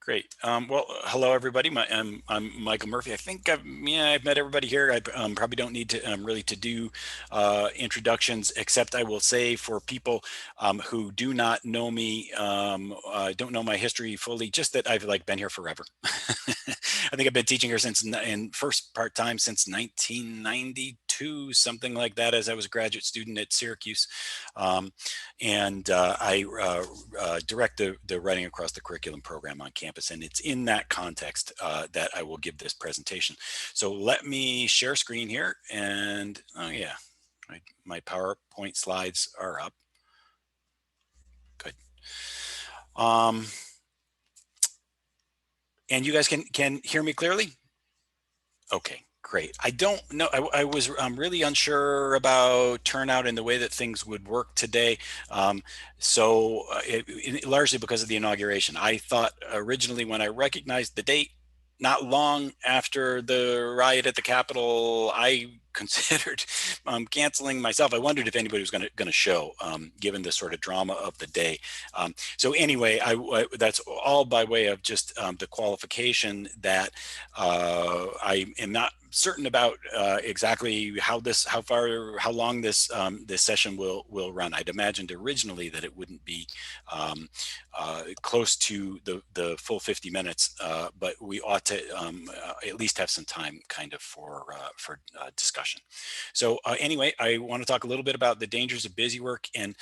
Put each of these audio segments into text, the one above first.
Great. Well, hello everybody. I'm Michael Murphy. I think I've met everybody here. I probably don't need to really to do introductions, except I will say for people who do not know me, don't know my history fully, just that I've like been here forever. I think I've been teaching here since in first part time since 1992, something like that, as I was a graduate student at Syracuse. Um, and I direct the writing across the curriculum program on campus, and it's in that context that I will give this presentation. So let me share screen here, and oh yeah, my PowerPoint slides are up. Good. Um, and you guys can hear me clearly? Okay, great. I don't know. I was really unsure about turnout and the way that things would work today. Largely because of the inauguration. I thought originally when I recognized the date, not long after the riot at the Capitol, I considered canceling myself. I wondered if anybody was going to show, given the sort of drama of the day. So anyway, that's all by way of just the qualification that I am not certain about exactly how long this session will run. I'd imagined originally that it wouldn't be close to the full 50 minutes, but we ought to at least have some time kind of for discussion. So anyway, I want to talk a little bit about the dangers of busy work and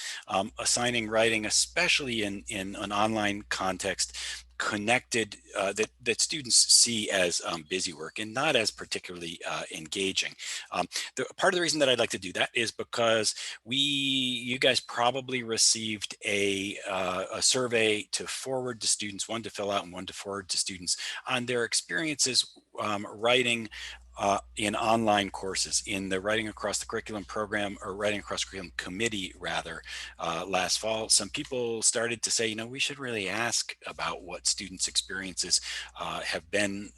assigning writing, especially in an online context, connected that students see as busy work and not as particularly engaging. Part of the reason that I'd like to do that is because you guys probably received a survey to forward to students, one to fill out and one to forward to students on their experiences writing in online courses in the Writing Across the Curriculum program, or Writing Across Curriculum committee rather, last fall. Some people started to say, we should really ask about what students' experiences have been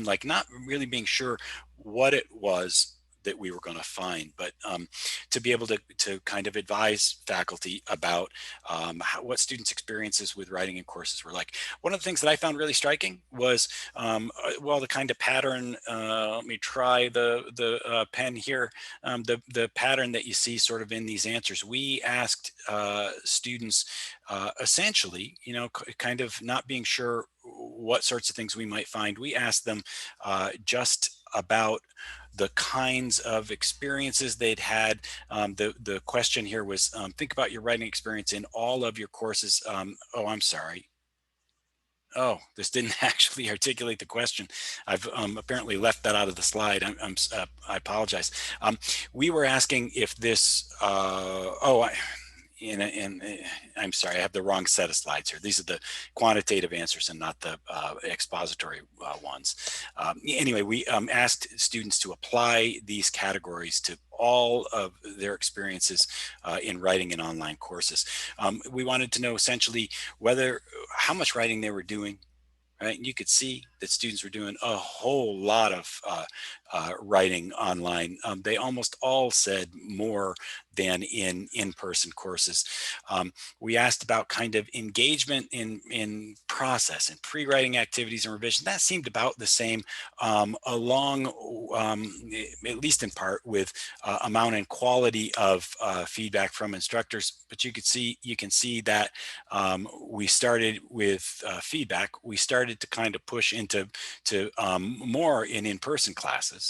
like, not really being sure what it was that we were going to find, but to be able to kind of advise faculty about what students' experiences with writing in courses were like. One of the things that I found really striking was, well, the kind of pattern. Let me try the pen here. The pattern that you see sort of in these answers. We asked students essentially, kind of not being sure what sorts of things we might find. We asked them just about the kinds of experiences they'd had. The question here was, think about your writing experience in all of your courses. Oh, I'm sorry. Oh, this didn't actually articulate the question. I've apparently left that out of the slide. I apologize. We were asking if this, and I'm sorry, I have the wrong set of slides here. These are the quantitative answers and not the expository ones. Anyway, we asked students to apply these categories to all of their experiences in writing in online courses. We wanted to know essentially how much writing they were doing. Right, and you could see that students were doing a whole lot of writing online. They almost all said more than in in-person courses. We asked about kind of engagement in process and pre-writing activities and revision. That seemed about the same, along at least in part with amount and quality of feedback from instructors. But you can see that we started with feedback. We started to kind of push into more in-person classes.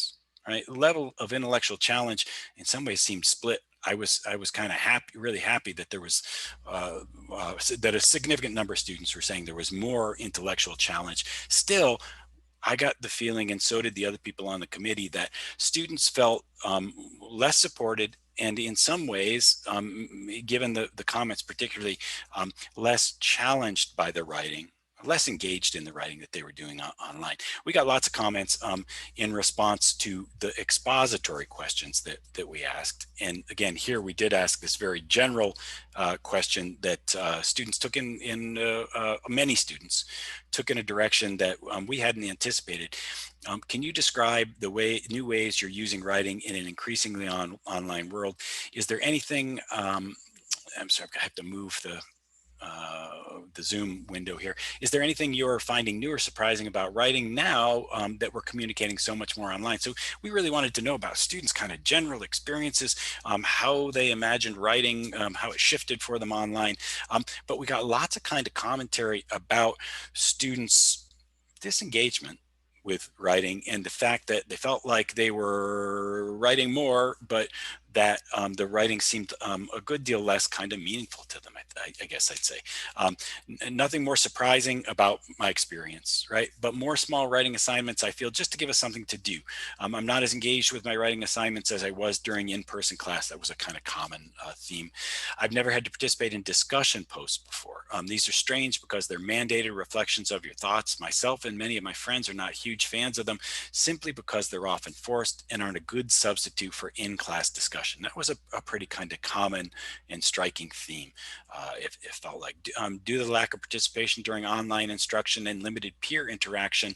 Right, level of intellectual challenge in some ways seemed split. I was kind of really happy that there was that a significant number of students were saying there was more intellectual challenge. Still, I got the feeling, and so did the other people on the committee, that students felt less supported, and in some ways, given the comments particularly, less challenged by the writing, less engaged in the writing that they were doing online. We got lots of comments in response to the expository questions that we asked. And again, here we did ask this very general question that students took many students took in a direction that we hadn't anticipated. Can you describe the new ways you're using writing in an increasingly online world? Is there anything, I'm sorry, I have to move the the Zoom window here. Is there anything you're finding new or surprising about writing now that we're communicating so much more online? So we really wanted to know about students' kind of general experiences, how they imagined writing, how it shifted for them online. But we got lots of kind of commentary about students' disengagement with writing and the fact that they felt like they were writing more, but that the writing seemed a good deal less kind of meaningful to them, I guess I'd say. Um, Nothing more surprising about my experience, right? But more small writing assignments, I feel, just to give us something to do. I'm not as engaged with my writing assignments as I was during in-person class. That was a kind of common theme. I've never had to participate in discussion posts before. These are strange because they're mandated reflections of your thoughts. Myself and many of my friends are not huge fans of them simply because they're often forced and aren't a good substitute for in-class discussion. That was a pretty kind of common and striking theme. It felt like due to the lack of participation during online instruction and limited peer interaction,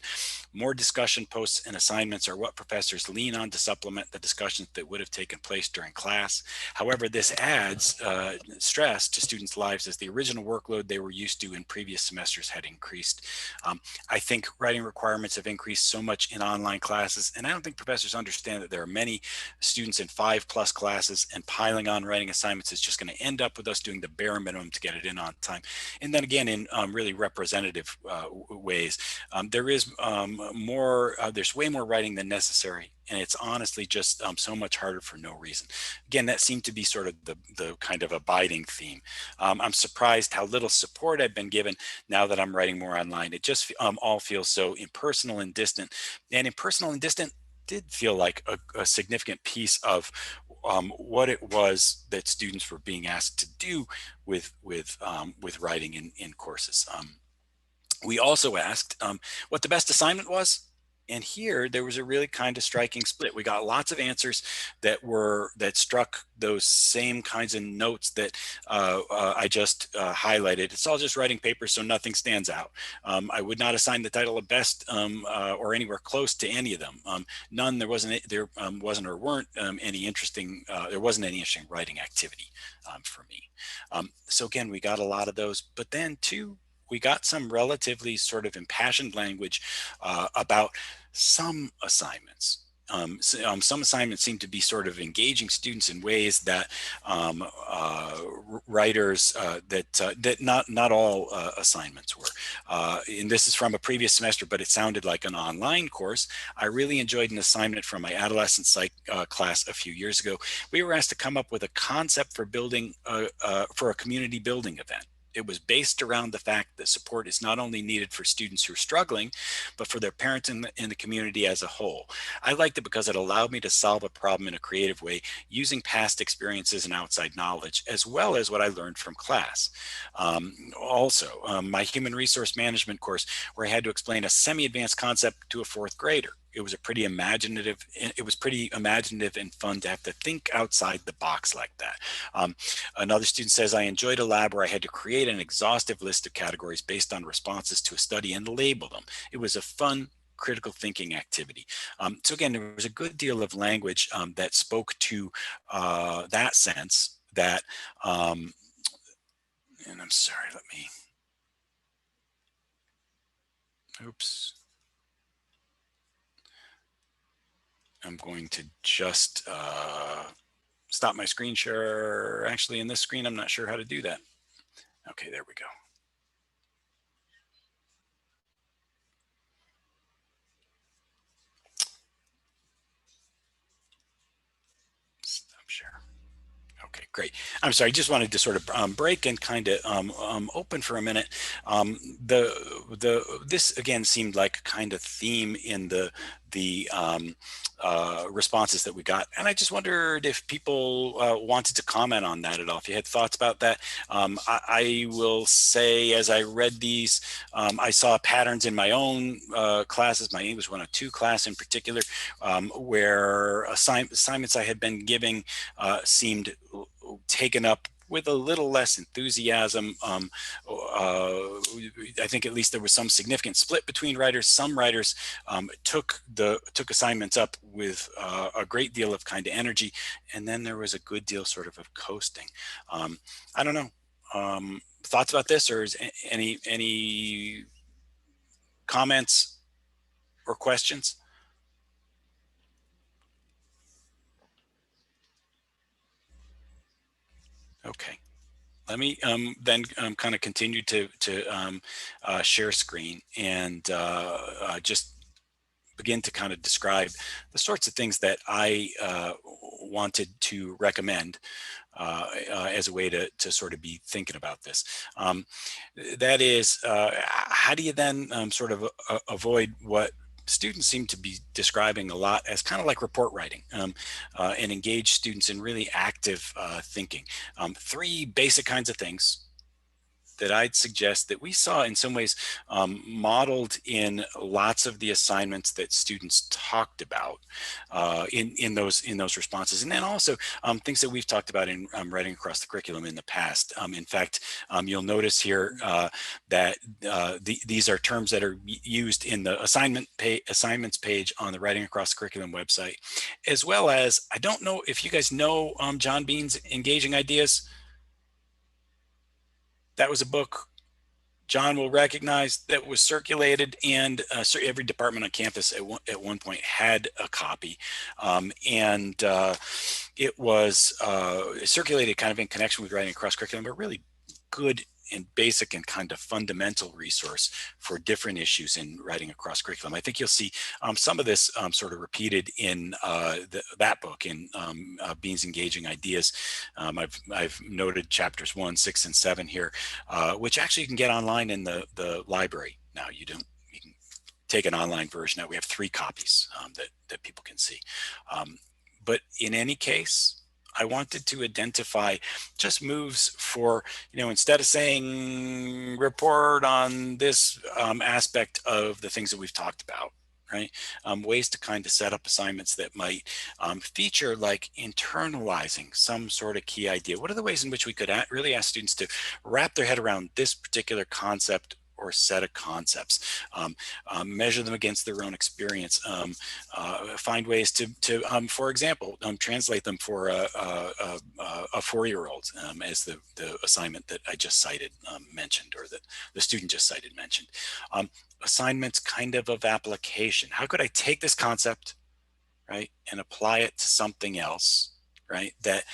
more discussion posts and assignments are what professors lean on to supplement the discussions that would have taken place during class. However, this adds stress to students' lives as the original workload they were used to in previous semesters had increased. I think writing requirements have increased so much in online classes, and I don't think professors understand that there are many students in 5+ classes, and piling on writing assignments is just going to end up with us doing the bare minimum to get it in on time. And then again, in really representative ways, there is there's way more writing than necessary, and it's honestly just so much harder for no reason. Again, that seemed to be sort of the kind of abiding theme. I'm surprised how little support I've been given now that I'm writing more online. It just all feels so impersonal and distant. And impersonal and distant did feel like a significant piece of what it was that students were being asked to do with writing in courses. We also asked what the best assignment was. And here there was a really kind of striking split. We got lots of answers that struck those same kinds of notes that I just highlighted. It's all just writing papers, so nothing stands out. I would not assign the title of best or anywhere close to any of them. None. There wasn't or weren't any interesting. There wasn't any interesting writing activity for me. So again, we got a lot of those, but then too, we got some relatively sort of impassioned language about some assignments. Some assignments seem to be sort of engaging students in ways that writers that not all assignments were. And this is from a previous semester, but it sounded like an online course. I really enjoyed an assignment from my adolescent psych class a few years ago. We were asked to come up with a concept for building for a community building event. It was based around the fact that support is not only needed for students who are struggling, but for their parents and the community as a whole. I liked it because it allowed me to solve a problem in a creative way using past experiences and outside knowledge, as well as what I learned from class. My human resource management course, where I had to explain a semi-advanced concept to a fourth grader. It was pretty imaginative and fun to have to think outside the box like that. Another student says, I enjoyed a lab where I had to create an exhaustive list of categories based on responses to a study and label them. It was a fun, critical thinking activity. So again, there was a good deal of language that spoke to that sense that, and I'm sorry, oops. I'm going to just stop my screen share. Actually, in this screen, I'm not sure how to do that. Okay, there we go. Stop share. Okay, great. I'm sorry. I just wanted to sort of break and kind of open for a minute. This again seemed like a kind of theme in the responses that we got, and I just wondered if people wanted to comment on that at all. If you had thoughts about that, I will say as I read these, I saw patterns in my own classes. My English 102 class in particular, where assignments I had been giving seemed taken up with a little less enthusiasm. I think at least there was some significant split between writers. Some writers took assignments up with a great deal of kind of energy, and then there was a good deal sort of coasting. I don't know. thoughts about this, or is any comments or questions? Okay. Let me then kind of continue to share screen and just begin to kind of describe the sorts of things that I wanted to recommend as a way to sort of be thinking about this. That is, how do you then sort of avoid what students seem to be describing a lot as kind of like report writing, and engage students in really active thinking. Three basic kinds of things that I'd suggest that we saw in some ways modeled in lots of the assignments that students talked about in those responses, and then also things that we've talked about in writing across the curriculum in the past. In fact, you'll notice here that these are terms that are used in the assignments page on the Writing Across the Curriculum website, as well as, I don't know if you guys know John Bean's Engaging Ideas. That was a book John will recognize that was circulated, and so every department on campus at one point had a copy, and it was circulated kind of in connection with writing across curriculum, but really good and basic and kind of fundamental resource for different issues in writing across curriculum. I think you'll see some of this sort of repeated in that book, in Bean's Engaging Ideas. I've noted chapters 1, 6, and 7 here, which actually you can get online in the library now. You can take an online version. Now we have 3 copies that people can see. But in any case, I wanted to identify just moves for, instead of saying report on this aspect of the things that we've talked about, right? Ways to kind of set up assignments that might feature like internalizing some sort of key idea. What are the ways in which we could really ask students to wrap their head around this particular concept or set of concepts, measure them against their own experience, find ways to for example, translate them for a 4-year-old, as the assignment that I just cited mentioned, or that the student just cited mentioned. Assignments kind of application. How could I take this concept, right, and apply it to something else, right, that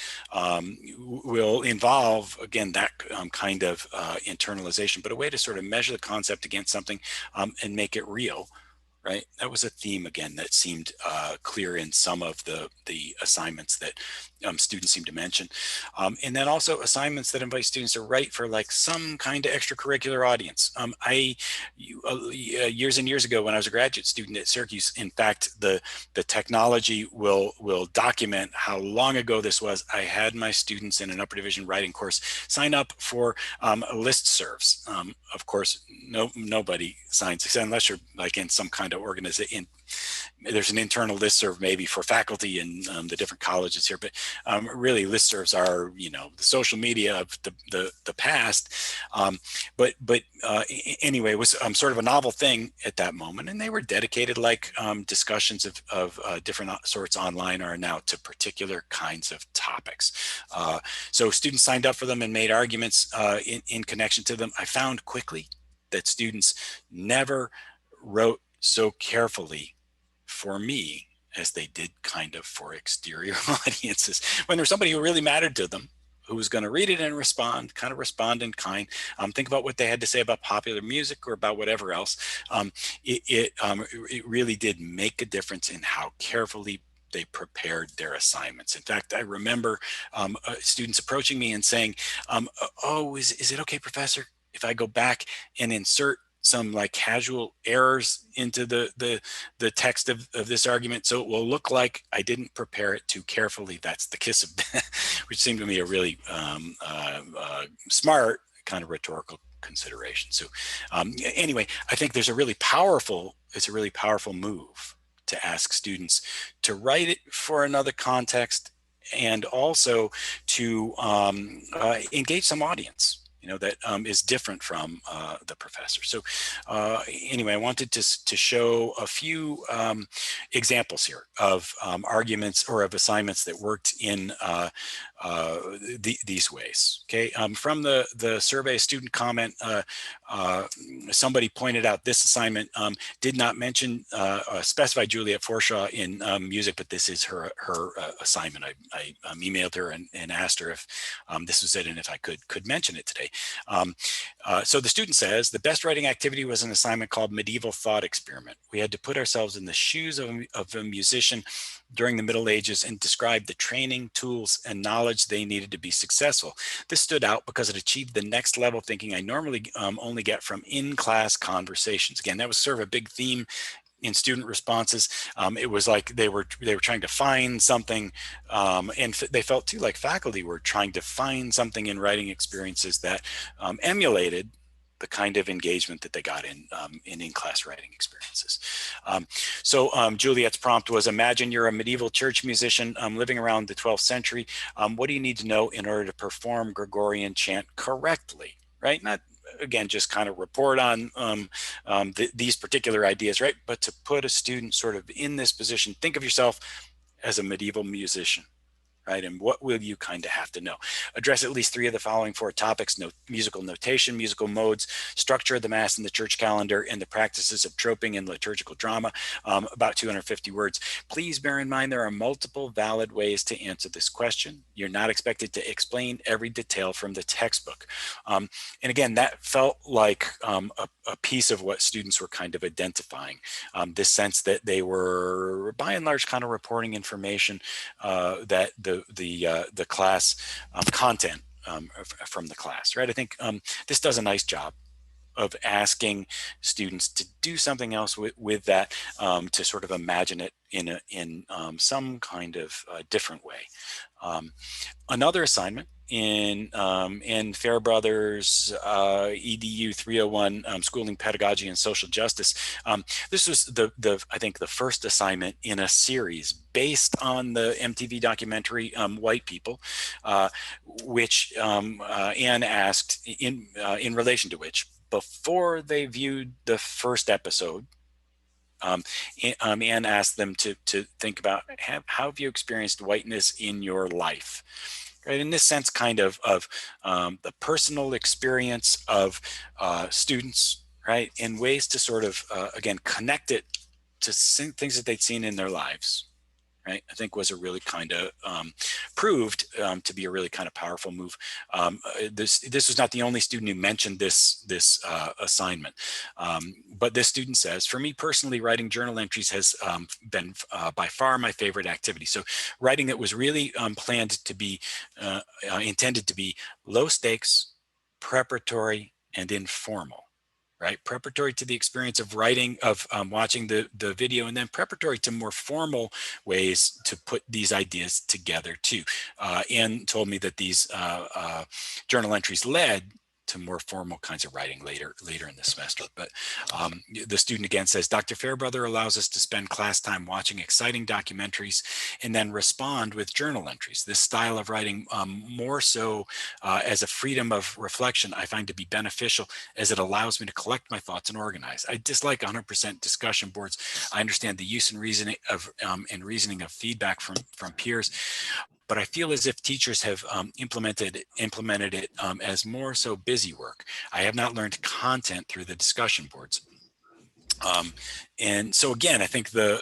will involve, again, that kind of internalization, but a way to sort of measure the concept against something and make it real, right? That was a theme, again, that seemed clear in some of the assignments that students seem to mention. And then also assignments that invite students to write for like some kind of extracurricular audience. Years and years ago, when I was a graduate student at Syracuse, in fact, the technology will document how long ago this was. I had my students in an upper division writing course sign up for listservs. Of course, nobody signs, unless you're like in some kind of organization. There's an internal listserv maybe for faculty in the different colleges here, but really listservs are, the social media of the past. Anyway, it was sort of a novel thing at that moment, and they were dedicated, like discussions of different sorts online are now, to particular kinds of topics. So students signed up for them and made arguments in connection to them. I found quickly that students never wrote so carefully for me as they did kind of for exterior audiences. When there's somebody who really mattered to them, who was going to read it and respond in kind, think about what they had to say about popular music or about whatever else. It really did make a difference in how carefully they prepared their assignments. In fact, I remember students approaching me and saying, oh, is it okay, Professor, if I go back and insert some like casual errors into the text of this argument, so it will look like I didn't prepare it too carefully? That's the kiss of death, which seemed to me a really smart kind of rhetorical consideration. So anyway, I think it's a really powerful move to ask students to write it for another context, and also to engage some audience, that is different from the professor. So anyway, I wanted to show a few examples here of arguments or of assignments that worked in these ways. Okay, from the survey student comment, somebody pointed out this assignment did not mention specify Juliet Forshaw in music, but this is her assignment. I emailed her and asked her if this was it and if I could mention it today. So the student says the best writing activity was an assignment called Medieval Thought Experiment. We had to put ourselves in the shoes of a musician during the Middle Ages and describe the training, tools, and knowledge they needed to be successful. This stood out because it achieved the next level thinking I normally only get from in-class conversations. Again, that was sort of a big theme in student responses. It was like they were trying to find something, and they felt too like faculty were trying to find something in writing experiences that emulated the kind of engagement that they got in class writing experiences. Juliet's prompt was: imagine you're a medieval church musician living around the 12th century. What do you need to know in order to perform Gregorian chant correctly? Right? Not again just kind of report on these particular ideas, right? But to put a student sort of in this position, think of yourself as a medieval musician. Right? And what will you kind of have to know? Address at least 3 of the following 4 topics: musical notation, musical modes, structure of the Mass and the church calendar, and the practices of troping and liturgical drama, about 250 words. Please bear in mind there are multiple valid ways to answer this question. You're not expected to explain every detail from the textbook. And again, that felt like a piece of what students were kind of identifying, this sense that they were by and large kind of reporting information that the class content from the class, right? I think this does a nice job of asking students to do something else with that, to sort of imagine it in some kind of different way. Another assignment in Fairbrother's EDU 301, Schooling, Pedagogy, and Social Justice. This was I think the first assignment in a series based on the MTV documentary White People, which Anne asked in relation to which, before they viewed the first episode, Anne asked them to think about how have you experienced whiteness in your life, right? In this sense, kind of the personal experience of students, right? In ways to sort of again connect it to things that they'd seen in their lives. Right, I think was a really kind of proved to be a really kind of powerful move. This was not the only student who mentioned this assignment, but this student says, for me personally, writing journal entries has been by far my favorite activity. So writing that was really planned to be intended to be low stakes, preparatory, and informal. Right, preparatory to the experience of writing, of watching the video, and then preparatory to more formal ways to put these ideas together too. Anne told me that these journal entries led to more formal kinds of writing later in the semester. But the student again says, Dr. Fairbrother allows us to spend class time watching exciting documentaries and then respond with journal entries. This style of writing, more so as a freedom of reflection, I find to be beneficial as it allows me to collect my thoughts and organize. I dislike 100% discussion boards. I understand the use and reasoning of feedback from peers, but I feel as if teachers have implemented it as more so busy work. I have not learned content through the discussion boards. And so again, I think the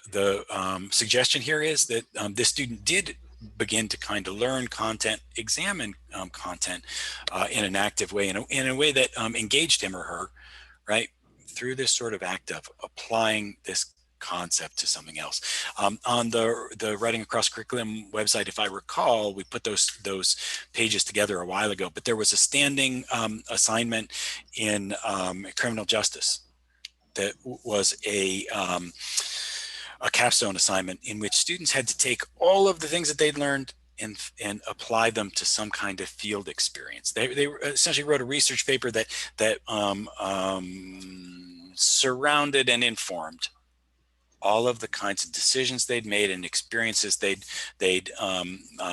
suggestion here is that this student did begin to kind of learn content, examine content in an active way, in a way that engaged him or her, right, through this sort of act of applying this concept to something else. On the Writing Across Curriculum website, if I recall, we put those pages together a while ago, but there was a standing assignment in criminal justice that was a capstone assignment in which students had to take all of the things that they'd learned and apply them to some kind of field experience. They essentially wrote a research paper that surrounded and informed all of the kinds of decisions they'd made and experiences they'd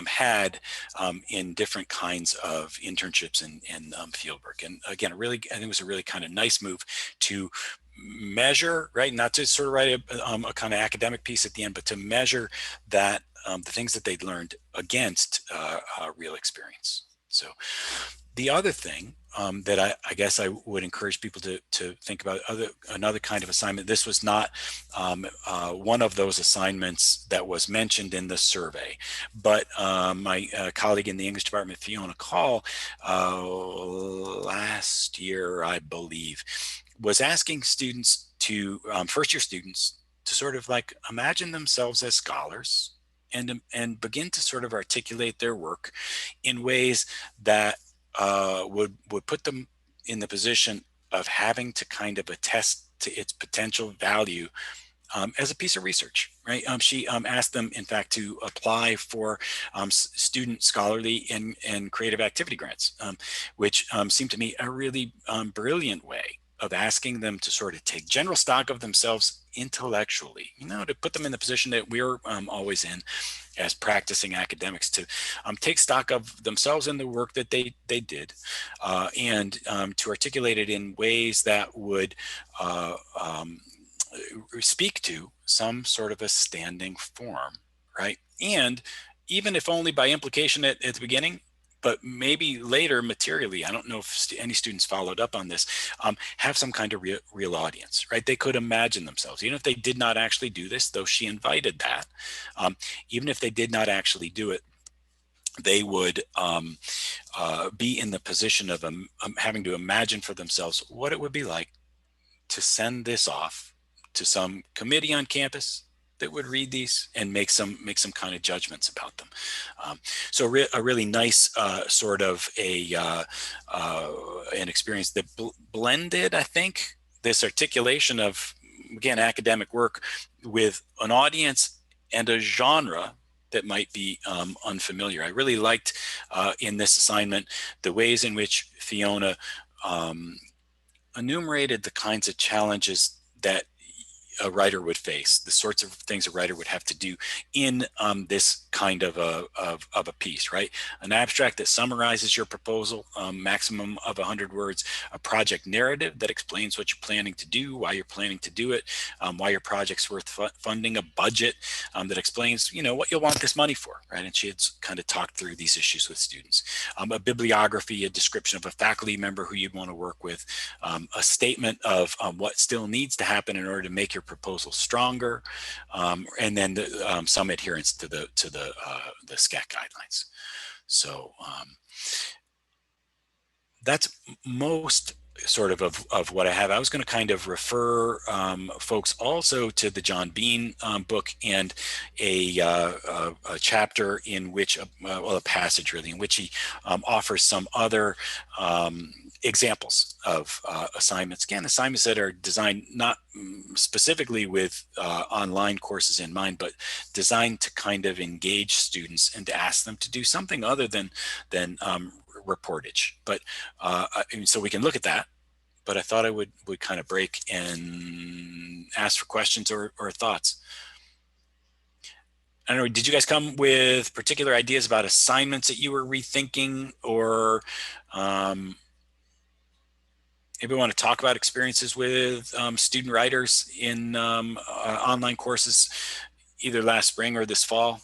had in different kinds of internships and field work. And again, I think it was a really kind of nice move to measure, right? Not to sort of write a kind of academic piece at the end, but to measure that the things that they'd learned against real experience. So the other thing that I guess I would encourage people to think about another kind of assignment. This was not one of those assignments that was mentioned in the survey, but my colleague in the English department, Fiona Call, last year, I believe, was asking students to, first year students, to sort of like imagine themselves as scholars and begin to sort of articulate their work in ways that would put them in the position of having to kind of attest to its potential value as a piece of research, right? She asked them, in fact, to apply for student scholarly and creative activity grants, which seemed to me a really brilliant way of asking them to sort of take general stock of themselves intellectually, to put them in the position that we're always in as practicing academics, to take stock of themselves and the work that they did, and to articulate it in ways that would speak to some sort of a standing form, right? And even if only by implication at the beginning, but maybe later materially, I don't know if any students followed up on this, have some kind of real audience, right? They could imagine themselves, even if they did not actually do this, though she invited that, even if they did not actually do it, they would be in the position of having to imagine for themselves what it would be like to send this off to some committee on campus that would read these and make some kind of judgments about them. So a really nice sort of an experience that blended, I think, this articulation of, again, academic work with an audience and a genre that might be unfamiliar. I really liked in this assignment the ways in which Fiona enumerated the kinds of challenges that a writer would face, the sorts of things a writer would have to do in this kind of a piece, right? An abstract that summarizes your proposal, maximum of 100 words, a project narrative that explains what you're planning to do, why you're planning to do it, why your project's worth funding, a budget that explains, what you'll want this money for, right? And she had kind of talked through these issues with students. A bibliography, a description of a faculty member who you'd want to work with, a statement of what still needs to happen in order to make your proposal stronger, and then some adherence to the SCAC guidelines. So that's most sort of what I have. I was going to kind of refer folks also to the John Bean book and a chapter in which, well, a passage really, in which he offers some other examples of assignments. Again, assignments that are designed not specifically with online courses in mind, but designed to kind of engage students and to ask them to do something other than reportage. But so we can look at that, but I thought I would kind of break and ask for questions or thoughts. I don't know, did you guys come with particular ideas about assignments that you were rethinking, or maybe want to talk about experiences with student writers in online courses, either last spring or this fall?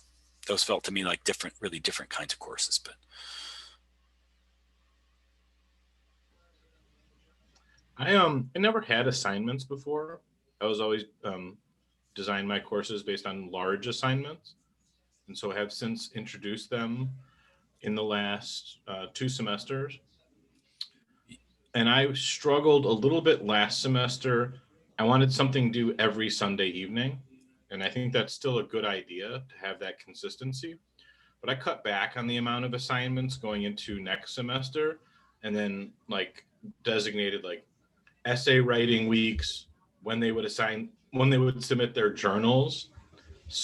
Those felt to me like really different kinds of courses, but. I never had assignments before. I was always designed my courses based on large assignments, and so I have since introduced them in the last 2 semesters. And I struggled a little bit last semester. I wanted something due every Sunday evening, and I think that's still a good idea to have that consistency. But I cut back on the amount of assignments going into next semester, and then designated essay writing weeks when they would submit their journals.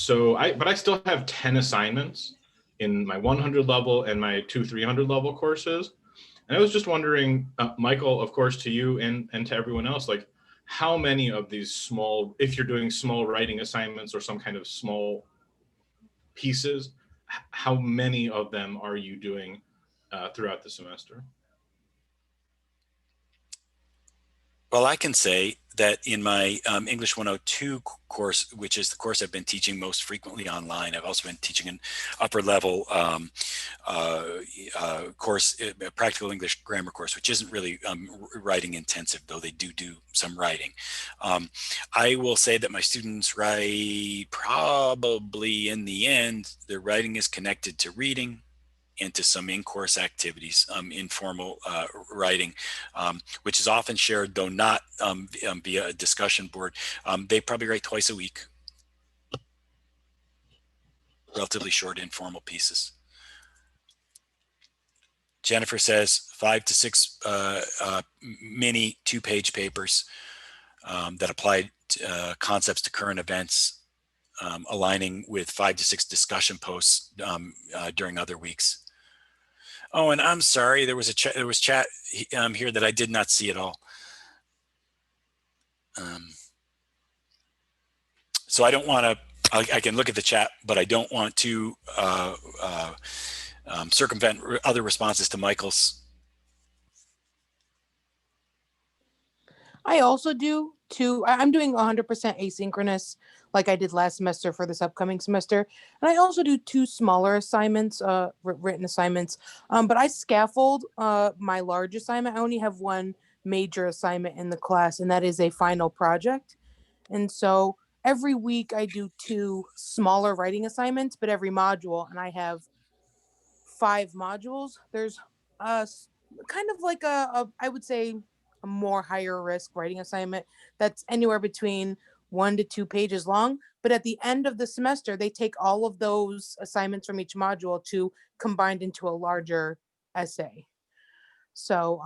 But I still have 10 assignments in my 100 level and my 300 level courses. And I was just wondering, Michael, of course, to you and to everyone else, how many of these small, if you're doing small writing assignments or some kind of small pieces, how many of them are you doing throughout the semester? Well, I can say that in my English 102 course, which is the course I've been teaching most frequently online, I've also been teaching an upper level course, a practical English grammar course, which isn't really writing intensive, though they do some writing. I will say that my students write, probably in the end, their writing is connected to reading and to some in-course activities, informal writing, which is often shared, though not via a discussion board. They probably write twice a week, relatively short informal pieces. Jennifer says 5 to 6 mini 2-page papers that apply concepts to current events, aligning with 5 to 6 discussion posts during other weeks. Oh, and I'm sorry, there was chat here that I did not see at all. So I don't want to, I can look at the chat, but I don't want to circumvent other responses to Michael's. I also do I'm doing 100% asynchronous like I did last semester for this upcoming semester. And I also do 2 smaller assignments, written assignments. But I scaffold my large assignment. I only have 1 major assignment in the class, and that is a final project. And so every week I do 2 smaller writing assignments, but every module, and I have 5 modules. There's kind of like I would say a more higher risk writing assignment that's anywhere between 1 to 2 pages long. But at the end of the semester, they take all of those assignments from each module to combined into a larger essay. So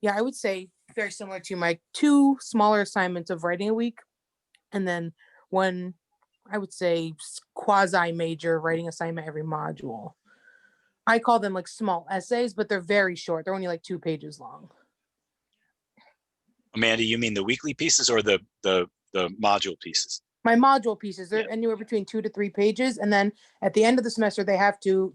yeah, I would say very similar to my 2 smaller assignments of writing a week, and then 1, I would say, quasi major writing assignment every module. I call them like small essays, but they're very short. They're only like 2 pages long. Amanda, you mean the weekly pieces or the module pieces? My module pieces, they're anywhere between 2 to 3 pages. And then at the end of the semester, they have 2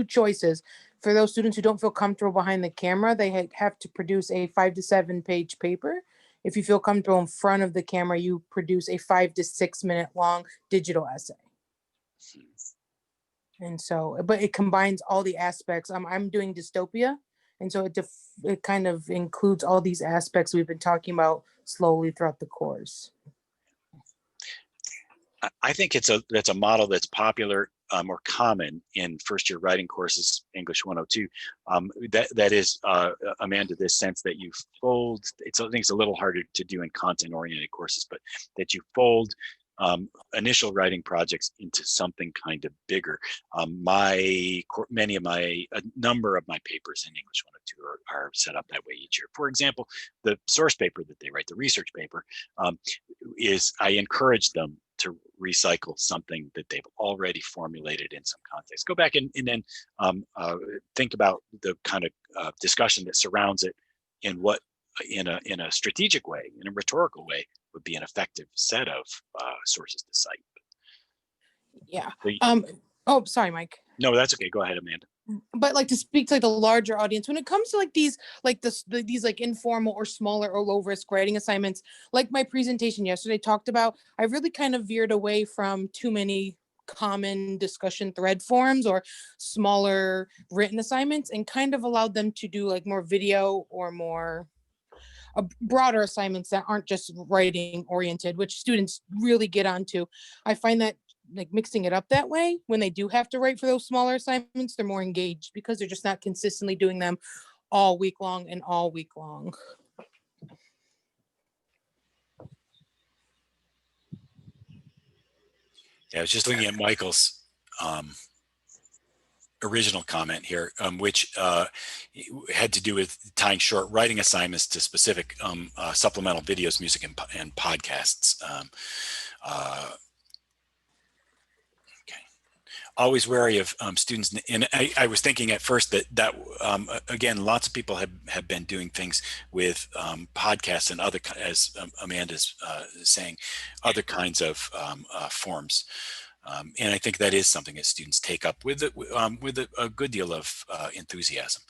choices. For those students who don't feel comfortable behind the camera, they have to produce a 5 to 7 page paper. If you feel comfortable in front of the camera, you produce a 5 to 6 minute long digital essay. And so, but it combines all the aspects. I'm doing dystopia. And so it kind of includes all these aspects we've been talking about slowly throughout the course. I think that's a model that's popular or common in first-year writing courses, English 102. That is, Amanda, this sense that you fold. I think it's a little harder to do in content-oriented courses, but that you fold initial writing projects into something kind of bigger. A number of my papers in English 102 are set up that way each year. For example, the source paper that they write, the research paper, I encourage them to recycle something that they've already formulated in some context. Go back and then think about the kind of discussion that surrounds it in what, in a strategic way, in a rhetorical way, would be an effective set of sources to cite. Yeah. So, oh, sorry, Mike. No, that's okay. Go ahead, Amanda. But like to speak to like the larger audience, when it comes to like these like informal or smaller or low risk writing assignments, like my presentation yesterday talked about, I really kind of veered away from too many common discussion thread forms or smaller written assignments and kind of allowed them to do like more video or more broader assignments that aren't just writing oriented, which students really get onto. I find that like mixing it up that way, when they do have to write for those smaller assignments, they're more engaged because they're just not consistently doing them all week long and all week long. Yeah, I was just looking at Michael's original comment here, which had to do with tying short writing assignments to specific supplemental videos, music, and podcasts. Always wary of students, and I was thinking at first that again, lots of people have been doing things with podcasts and other, as Amanda's saying, other kinds of forms, and I think that is something that students take up with a good deal of enthusiasm.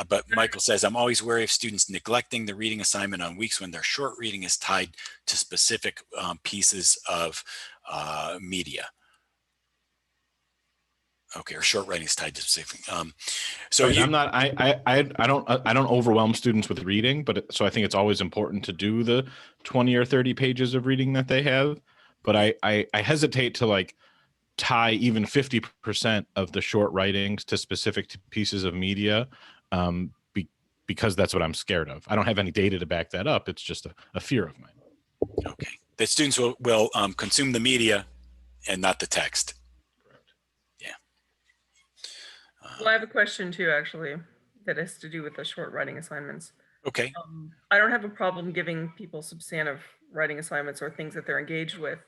But Michael says, I'm always wary of students neglecting the reading assignment on weeks when their short reading is tied to specific pieces of media. Okay, or short writing is tied to specific. So right, I don't overwhelm students with reading, but so I think it's always important to do the 20 or 30 pages of reading that they have. But I hesitate to like tie even 50% of the short writings to specific pieces of media, because that's what I'm scared of. I don't have any data to back that up. It's just a fear of mine. Okay, that students will consume the media and not the text. Correct. Yeah. Well, I have a question too, actually, that has to do with the short writing assignments. Okay. I don't have a problem giving people substantive writing assignments or things that they're engaged with.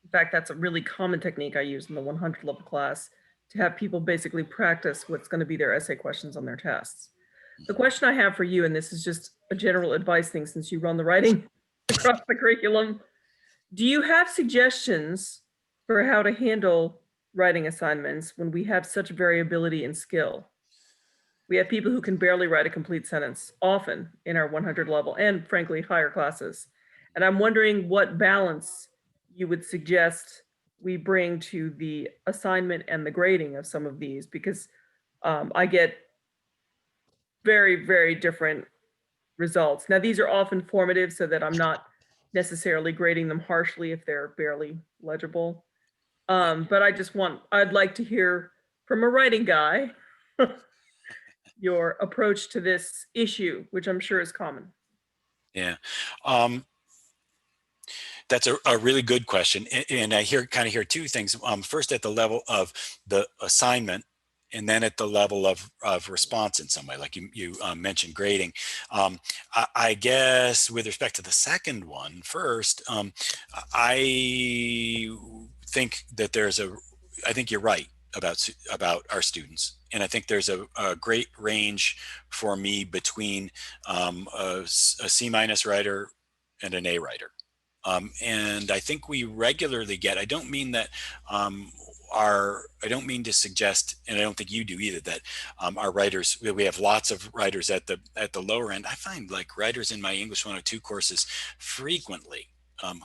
In fact, that's a really common technique I use in the 100 level class to have people basically practice what's going to be their essay questions on their tests. The question I have for you, and this is just a general advice thing since you run the writing across the curriculum, do you have suggestions for how to handle writing assignments when we have such variability in skill? We have people who can barely write a complete sentence often in our 100 level and frankly higher classes. And I'm wondering what balance you would suggest we bring to the assignment and the grading of some of these, because I get very, very different results. Now, these are often formative so that I'm not necessarily grading them harshly if they're barely legible. But I'd like to hear from a writing guy your approach to this issue, which I'm sure is common. Yeah. That's a really good question. And I kind of hear two things. First, at the level of the assignment, and then at the level of response in some way, like you mentioned grading. I guess with respect to the second one first, I think that I think you're right about our students. And I think there's a great range for me between a C- writer and an A writer. And I think we regularly get, I don't mean that I don't mean to suggest, and I don't think you do either, that our writers, we have lots of writers at the lower end. I find like writers in my English 102 courses frequently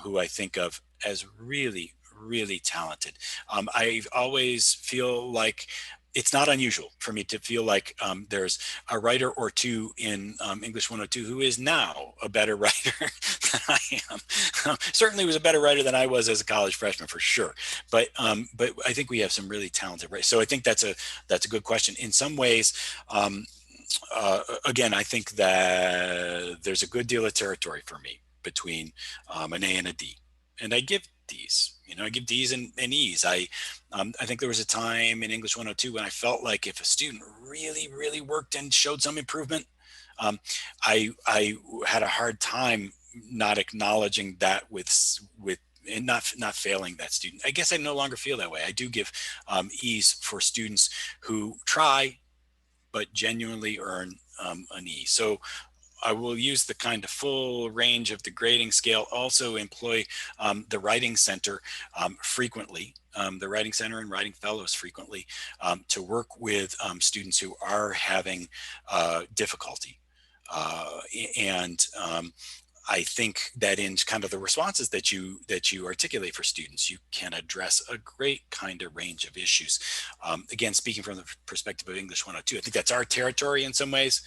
who I think of as really, really talented. I always feel like it's not unusual for me to feel like there's a writer or two in English 102 who is now a better writer than I am. Certainly was a better writer than I was as a college freshman for sure. But I think we have some really talented writers. So I think that's a good question. In some ways, again, I think that there's a good deal of territory for me between an A and a D. And I give D's. I give D's and E's. I think there was a time in English 102 when I felt like if a student really, really worked and showed some improvement, I had a hard time not acknowledging that with and not failing that student. I guess I no longer feel that way. I do give E's for students who try but genuinely earn an E. So I will use the kind of full range of the grading scale, also employ the Writing Center frequently, the Writing Center and Writing Fellows frequently to work with students who are having difficulty. And I think that in kind of the responses that you articulate for students, you can address a great kind of range of issues. Again, speaking from the perspective of English 102, I think that's our territory in some ways,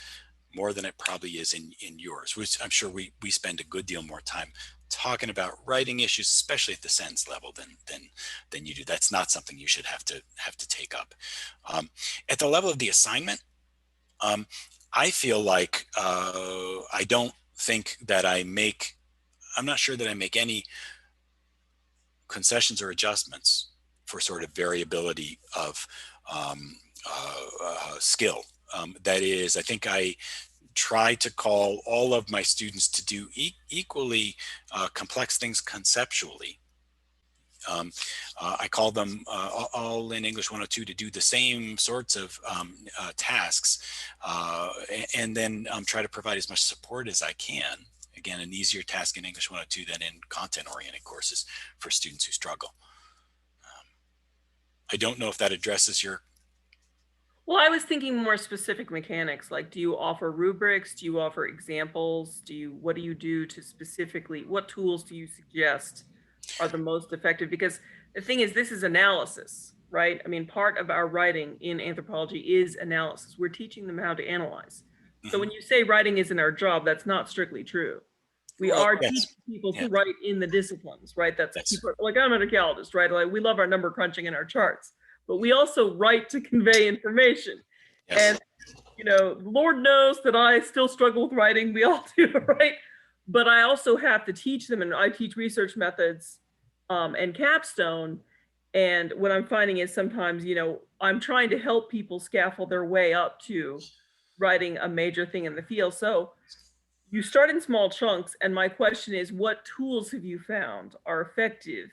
more than it probably is in yours, which I'm sure we spend a good deal more time talking about writing issues, especially at the sentence level than you do. That's not something you should have to take up. At the level of the assignment, I feel like I don't think that I'm not sure that I make any concessions or adjustments for sort of variability of skill. That is, I think I try to call all of my students to do equally complex things conceptually. I call them all in English 102 to do the same sorts of tasks and then try to provide as much support as I can. Again, an easier task in English 102 than in content-oriented courses for students who struggle. I don't know if that addresses your Well, I was thinking more specific mechanics, like do you offer rubrics? Do you offer examples? What do you do to specifically, what tools do you suggest are the most effective? Because the thing is, this is analysis, right? I mean, part of our writing in anthropology is analysis. We're teaching them how to analyze. So Mhm. when you say writing isn't our job, that's not strictly true. We Well, are yes. teaching people to Yeah. write in the disciplines, right? That's Yes. people are like, I'm an archaeologist, right? Like we love our number crunching and our charts, but we also write to convey information. Yes. And Lord knows that I still struggle with writing. We all do, right? But I also have to teach them, and I teach research methods and capstone. And what I'm finding is sometimes, I'm trying to help people scaffold their way up to writing a major thing in the field. So you start in small chunks. And my question is, what tools have you found are effective?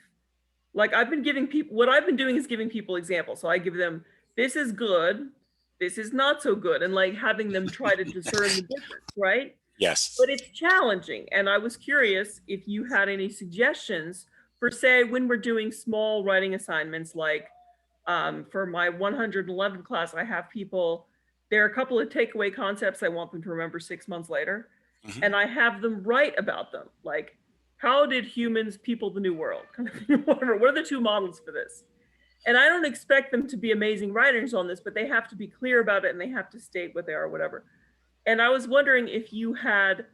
Like I've been giving people, what I've been doing is giving people examples. So I give them, this is good, this is not so good, and like having them try to discern the difference, right? Yes. But it's challenging. And I was curious if you had any suggestions for, say, when we're doing small writing assignments, like for my 111 class, I have people, there are a couple of takeaway concepts I want them to remember 6 months later. Mhm. And I have them write about them. Like, how did humans people the new world? Kind of thing, whatever. What are the two models for this? And I don't expect them to be amazing writers on this, but they have to be clear about it and they have to state what they are, whatever. And I was wondering if you had,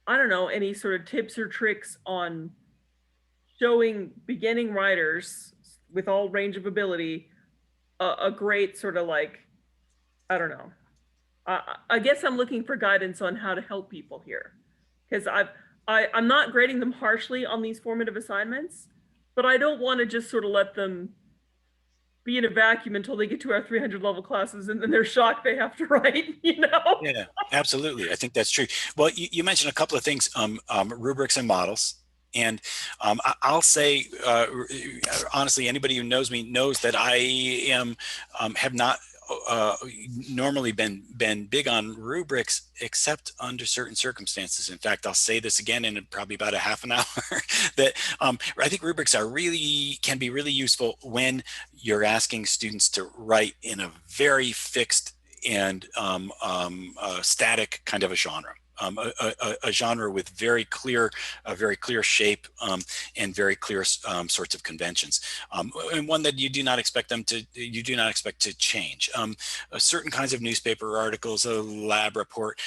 I don't know, any sort of tips or tricks on showing beginning writers with all range of ability a great sort of like, I don't know. I guess I'm looking for guidance on how to help people here, because I'm not grading them harshly on these formative assignments, but I don't want to just sort of let them be in a vacuum until they get to our 300 level classes and then they're shocked they have to write, Yeah, absolutely. I think that's true. Well, you mentioned a couple of things, rubrics and models. And I'll say, honestly, anybody who knows me knows that I have not uh, normally been big on rubrics, except under certain circumstances. In fact, I'll say this again in probably about a half an hour, that I think rubrics can be really useful when you're asking students to write in a very fixed and static kind of a genre. A genre with a very clear shape and very clear sorts of conventions, and one that you do not expect to change. Certain kinds of newspaper articles, a lab report,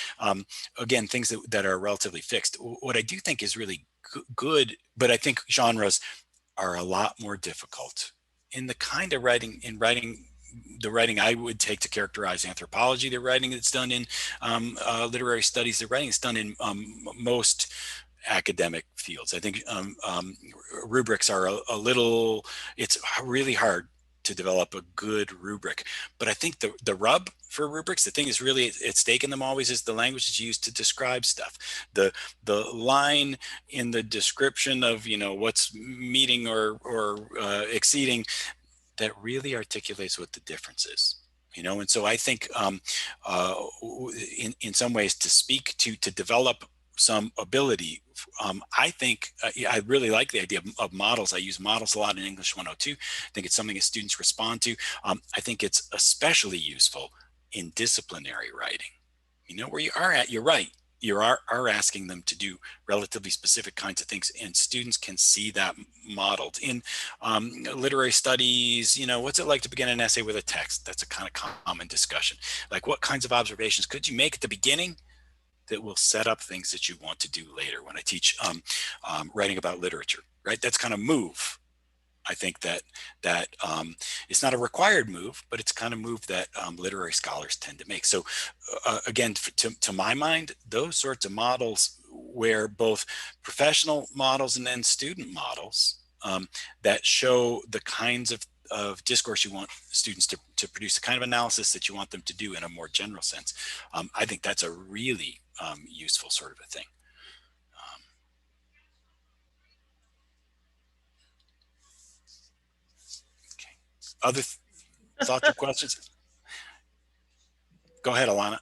again, things that are relatively fixed. What I do think is really good, but I think genres are a lot more difficult in the kind of writing the writing I would take to characterize anthropology, the writing that's done in literary studies, the writing that's done in most academic fields. I think rubrics are a little, it's really hard to develop a good rubric. But I think the rub for rubrics, the thing is really at stake in them always, is the language that's used to describe stuff. The line in the description of what's meeting or exceeding, that really articulates what the difference is. And so I think in some ways, to speak to develop some ability, I think I really like the idea of models. I use models a lot in English 102. I think it's something that students respond to. I think it's especially useful in disciplinary writing, where you are at, you're right, you are asking them to do relatively specific kinds of things, and students can see that modeled in literary studies. What's it like to begin an essay with a text? That's a kind of common discussion. Like, what kinds of observations could you make at the beginning that will set up things that you want to do later? When I teach writing about literature, right, that's kind of move. I think that it's not a required move, but it's kind of move that literary scholars tend to make. So again, to my mind, those sorts of models, where both professional models and then student models, that show the kinds of discourse you want students to produce, the kind of analysis that you want them to do in a more general sense. I think that's a really useful sort of a thing. Okay. Other thoughts or questions? Go ahead, Alana.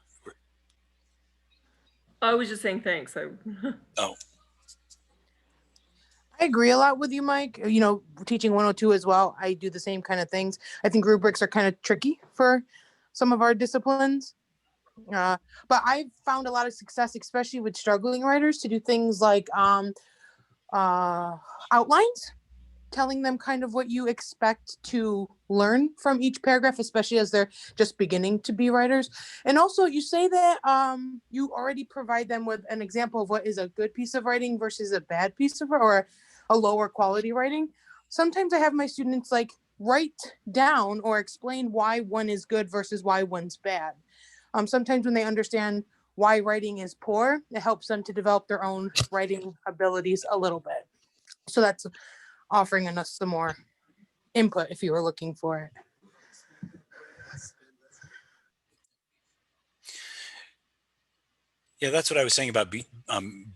I was just saying thanks. Oh, I agree a lot with you, Mike. Teaching 102 as well, I do the same kind of things. I think rubrics are kind of tricky for some of our disciplines. But I've found a lot of success, especially with struggling writers, to do things like outlines, telling them kind of what you expect to learn from each paragraph, especially as they're just beginning to be writers. And also, you say that you already provide them with an example of what is a good piece of writing versus a bad piece of, or a lower quality writing. Sometimes I have my students like write down or explain why one is good versus why one's bad. Sometimes when they understand why writing is poor, it helps them to develop their own writing abilities a little bit. So that's offering us some more input if you were looking for it. Yeah, that's what I was saying about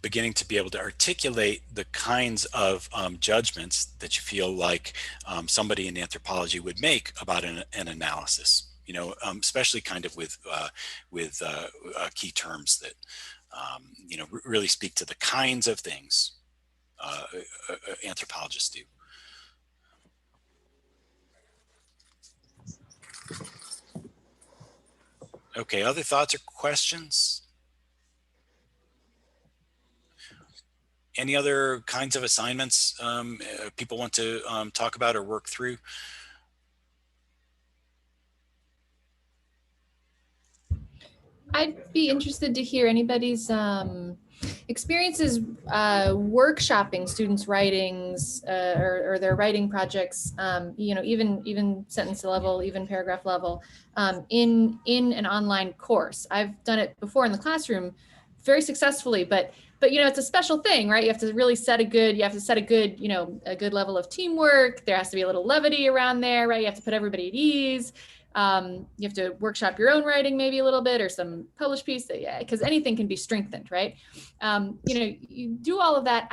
beginning to be able to articulate the kinds of judgments that you feel like somebody in anthropology would make about an analysis. You know, especially kind of with key terms that you know, really speak to the kinds of things anthropologists do. Okay, other thoughts or questions? Any other kinds of assignments people want to talk about or work through? I'd be interested to hear anybody's experiences workshopping students' writings or their writing projects. You know, even sentence level, even paragraph level, in an online course. I've done it before in the classroom, very successfully, but you know, it's a special thing, right? You have to really set a good, you know, a good level of teamwork. There has to be a little levity around there, right? You have to put everybody at ease. You have to workshop your own writing maybe a little bit, or some published piece, because anything can be strengthened, right? You know, you do all of that.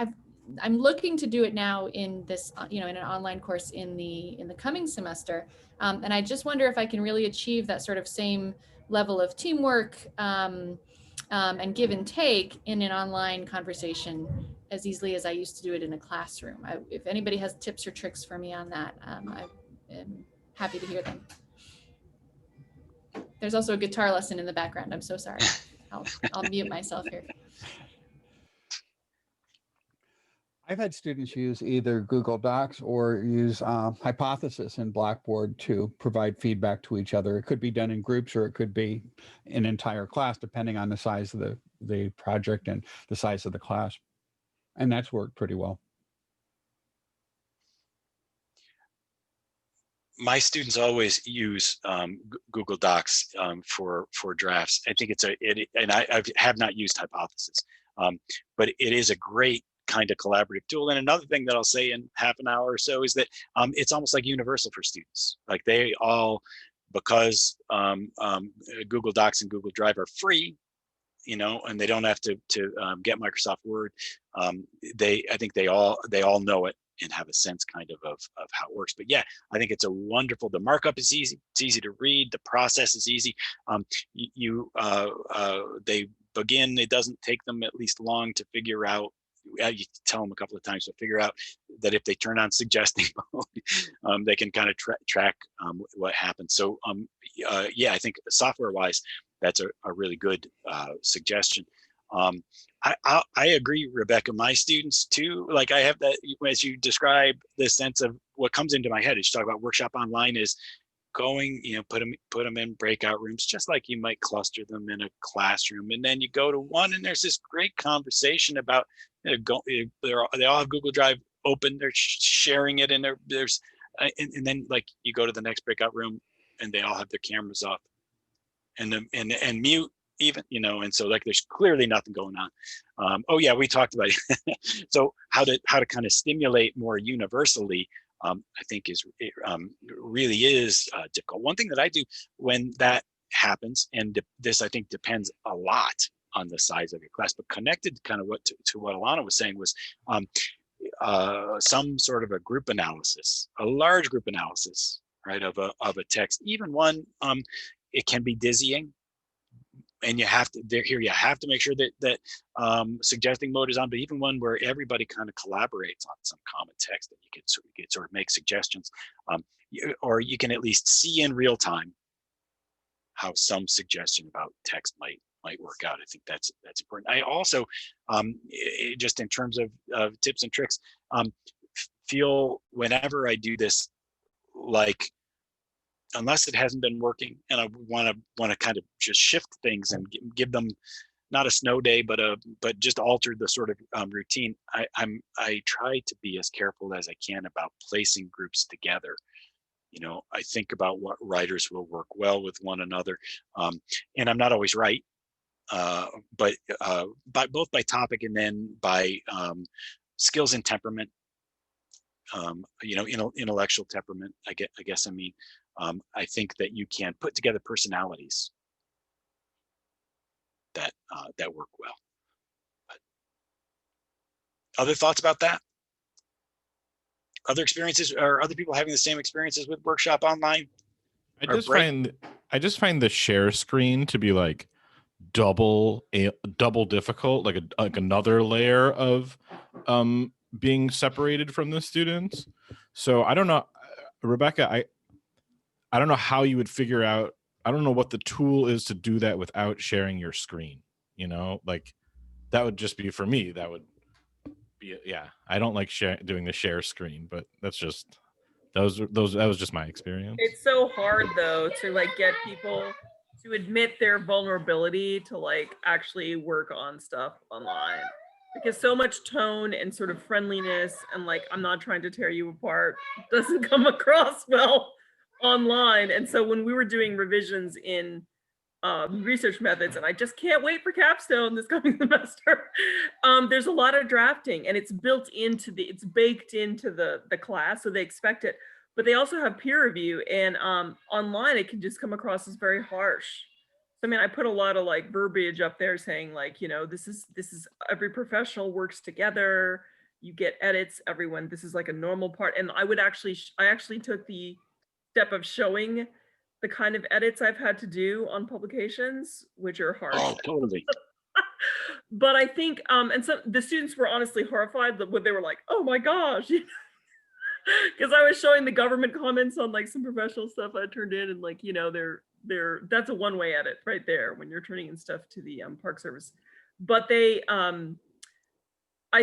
I'm looking to do it now in this, you know, in an online course in the coming semester, and I just wonder if I can really achieve that sort of same level of teamwork and give and take in an online conversation as easily as I used to do it in a classroom. If anybody has tips or tricks for me on that, I am happy to hear them. There's also a guitar lesson in the background. I'm so sorry. I'll mute myself here. I've had students use either Google Docs or use Hypothesis in Blackboard to provide feedback to each other. It could be done in groups, or it could be an entire class, depending on the size of the project and the size of the class. And that's worked pretty well. My students always use Google Docs for drafts. I think and I have not used Hypothesis, but it is a great kind of collaborative tool. And another thing that I'll say in half an hour or so is that it's almost like universal for students. Like they all, because Google Docs and Google Drive are free, you know, and they don't have to get Microsoft Word. I think they all know it and have a sense kind of how it works. But yeah, I think it's a wonderful, the markup is easy. It's easy to read. The process is easy. They begin, it doesn't take them at least long to figure out, you tell them a couple of times to figure out that if they turn on suggesting mode, they can kind of track what happens. So yeah, I think software wise, that's a really good suggestion. I agree, Rebecca. My students too, like I have that, as you describe the sense of what comes into my head as you talk about workshop online, is going, you know, put them in breakout rooms, just like you might cluster them in a classroom. And then you go to one and there's this great conversation about, you know, they all have Google Drive open, they're sharing it, and there's and then like you go to the next breakout room and they all have their cameras off and mute even, you know, and so like there's clearly nothing going on. Oh yeah, we talked about it. So how to kind of stimulate more universally, I think really is difficult. One thing that I do when that happens, and this I think depends a lot on the size of your class, but connected kind of to what Alana was saying was some sort of a group analysis, a large group analysis, right, of a text. Even one, it can be dizzying, and you have to make sure that suggesting mode is on, but even one where everybody kind of collaborates on some common text that you can sort of make suggestions, or you can at least see in real time how some suggestion about text might work out. I think that's important. I also, just in terms of tips and tricks, feel whenever I do this, like, unless it hasn't been working and I want to kind of just shift things and give them not a snow day, but just alter the sort of routine. I try to be as careful as I can about placing groups together. I think about what writers will work well with one another, and I'm not always right, but both by topic and then by skills and temperament. Intellectual temperament. I guess I mean. I think that you can put together personalities that work well. But other thoughts about that? Other experiences, or other people having the same experiences with workshop online? I just find the share screen to be like double difficult, like another layer of being separated from the students. So I don't know, Rebecca, I don't know how you would figure out, I don't know what the tool is to do that without sharing your screen, like that would just be, for me, that would be, yeah, I don't like doing the share screen, but that's just, that was just my experience. It's so hard though to like get people to admit their vulnerability to like actually work on stuff online, because so much tone and sort of friendliness and like, I'm not trying to tear you apart doesn't come across well online. And so when we were doing revisions in research methods, and I just can't wait for capstone this coming semester, there's a lot of drafting, and it's baked into the class, so they expect it, but they also have peer review, and online it can just come across as very harsh. I mean, I put a lot of like verbiage up there saying like, this is every professional works together, you get edits, everyone, this is like a normal part. And I actually took the step of showing the kind of edits I've had to do on publications, which are harsh. Oh, totally. But I think, and so the students were honestly horrified when they were like, oh my gosh, because I was showing the government comments on like some professional stuff I turned in, and like, that's a one-way edit right there when you're turning in stuff to the Park Service. But I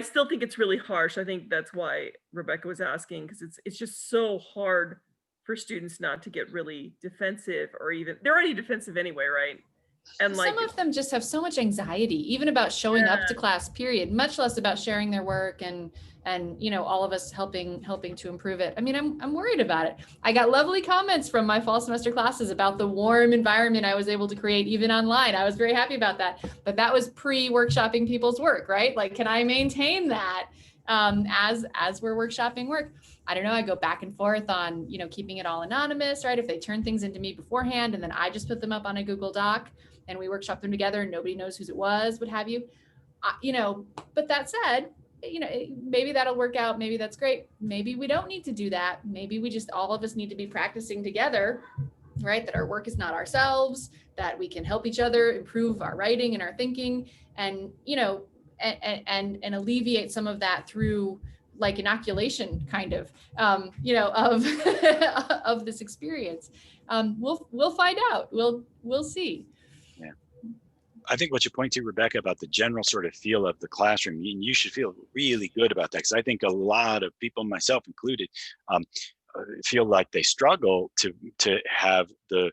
still think it's really harsh. I think that's why Rebecca was asking, because it's just so hard for students not to get really defensive, or even, they're already defensive anyway, right? And like, some of them just have so much anxiety, even about showing up to class, period, much less about sharing their work and all of us helping to improve it. I mean, I'm worried about it. I got lovely comments from my fall semester classes about the warm environment I was able to create even online. I was very happy about that, but that was pre-workshopping people's work, right? Like, can I maintain that as we're workshopping work? I don't know. I go back and forth on, keeping it all anonymous, right? If they turn things into me beforehand and then I just put them up on a Google Doc and we workshop them together and nobody knows whose it was, what have you, but that said, maybe that'll work out. Maybe that's great. Maybe we don't need to do that. Maybe we just, all of us need to be practicing together, right? That our work is not ourselves, that we can help each other improve our writing and our thinking, and, and alleviate some of that through like inoculation kind of, of, of this experience. We'll find out. We'll see. Yeah. I think what you point to, Rebecca, about the general sort of feel of the classroom, you should feel really good about that, because I think a lot of people, myself included, feel like they struggle to have the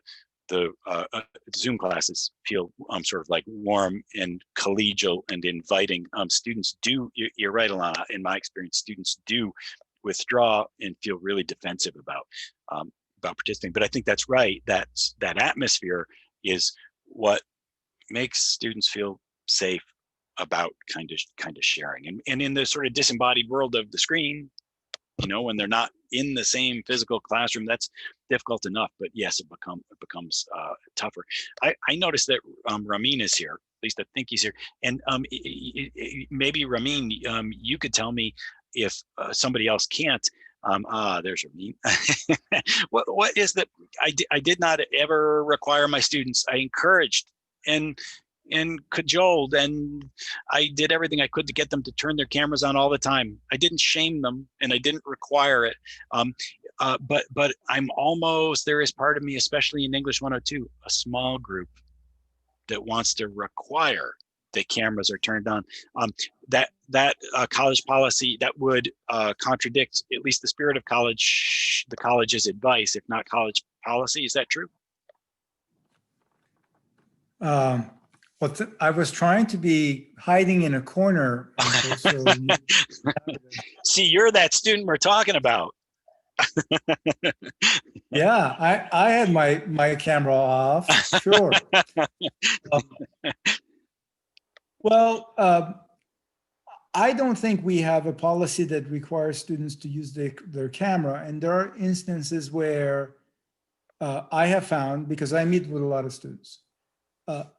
Zoom classes feel sort of like warm and collegial and inviting. Students do, you're right, Alana, in my experience, students do withdraw and feel really defensive about participating. But I think that's right. That atmosphere is what makes students feel safe about kind of sharing. And in the sort of disembodied world of the screen, when they're not in the same physical classroom, that's difficult enough. But yes, it becomes tougher. I noticed that Ramin is here. At least I think he's here. And maybe Ramin, you could tell me if somebody else can't. There's Ramin. What is that? I did not ever require my students. I encouraged and cajoled, and I did everything I could to get them to turn their cameras on all the time. I didn't shame them, and I didn't require it. but I'm almost, there is part of me, especially in English 102, a small group that wants to require that cameras are turned on. That college policy, that would contradict at least the spirit of college, the college's advice, if not college policy. Is that true? I was trying to be hiding in a corner, Michael, so See, you're that student we're talking about. yeah, I had my camera off, sure. Well, I don't think we have a policy that requires students to use their camera, and there are instances where I have found, because I meet with a lot of students,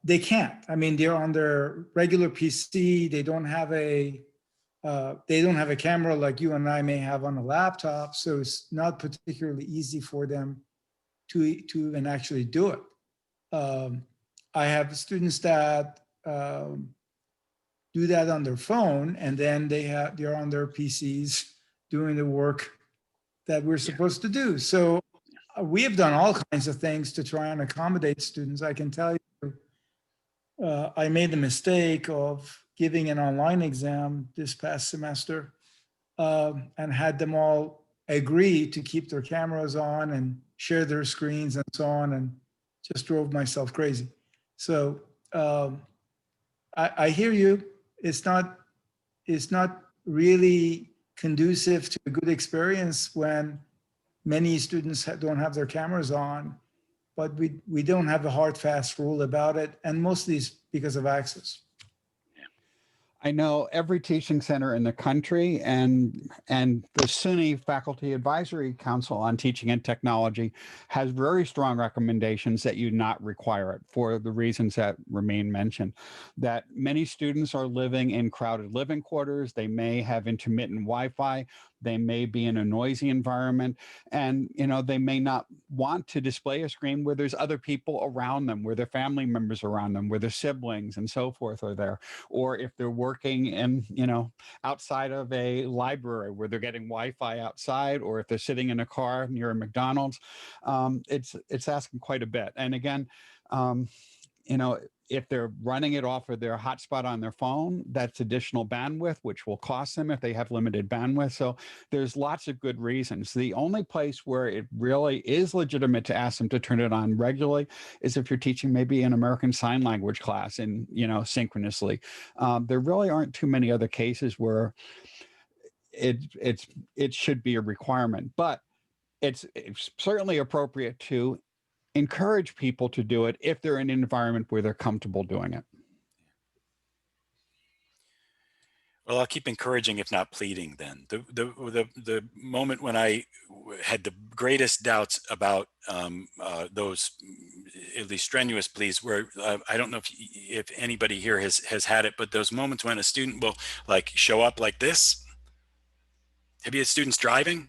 they can't. I mean, they're on their regular PC. They don't have a camera like you and I may have on a laptop, so it's not particularly easy for them to even actually do it. I have students that do that on their phone, and then they're on their PCs doing the work that we're supposed to do. So we have done all kinds of things to try and accommodate students. I can tell you, I made the mistake of giving an online exam this past semester and had them all agree to keep their cameras on and share their screens and so on, and just drove myself crazy. So I hear you. It's not really conducive to a good experience when many students don't have their cameras on, but we don't have a hard, fast rule about it, and mostly it's because of access. I know every teaching center in the country and the SUNY Faculty Advisory Council on Teaching and Technology has very strong recommendations that you not require it for the reasons that Ramin mentioned, that many students are living in crowded living quarters. They may have intermittent Wi-Fi. They may be in a noisy environment, and they may not want to display a screen where there's other people around them, where their family members around them, where their siblings and so forth are there, or if they're working in outside of a library where they're getting Wi-Fi outside, or if they're sitting in a car near a McDonald's. It's asking quite a bit. And again, if they're running it off of their hotspot on their phone, that's additional bandwidth, which will cost them if they have limited bandwidth. So there's lots of good reasons. The only place where it really is legitimate to ask them to turn it on regularly is if you're teaching maybe an American Sign Language class and, synchronously. There really aren't too many other cases where it should be a requirement, but it's certainly appropriate to encourage people to do it if they're in an environment where they're comfortable doing it. Well, I'll keep encouraging, if not pleading. Then the moment when I had the greatest doubts about those, at least strenuous pleas, where I don't know if anybody here has had it, but those moments when a student will show up like this. Have you had students driving?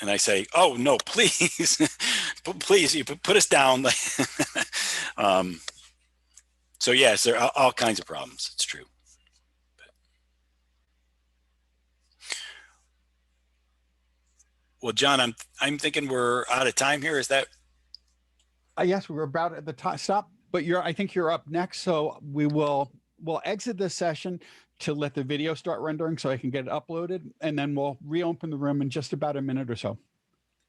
And I say, "Oh no, please, please, you put us down." So yes, there are all kinds of problems. It's true. Well, John, I'm thinking we're out of time here. Is that? Yes, we're about at the top stop, but I think you're up next. So we'll exit this session to let the video start rendering so I can get it uploaded, and then we'll reopen the room in just about a minute or so.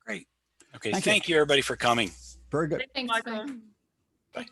Great. Okay. Thank you everybody for coming. Very good. Thanks, Michael. Bye.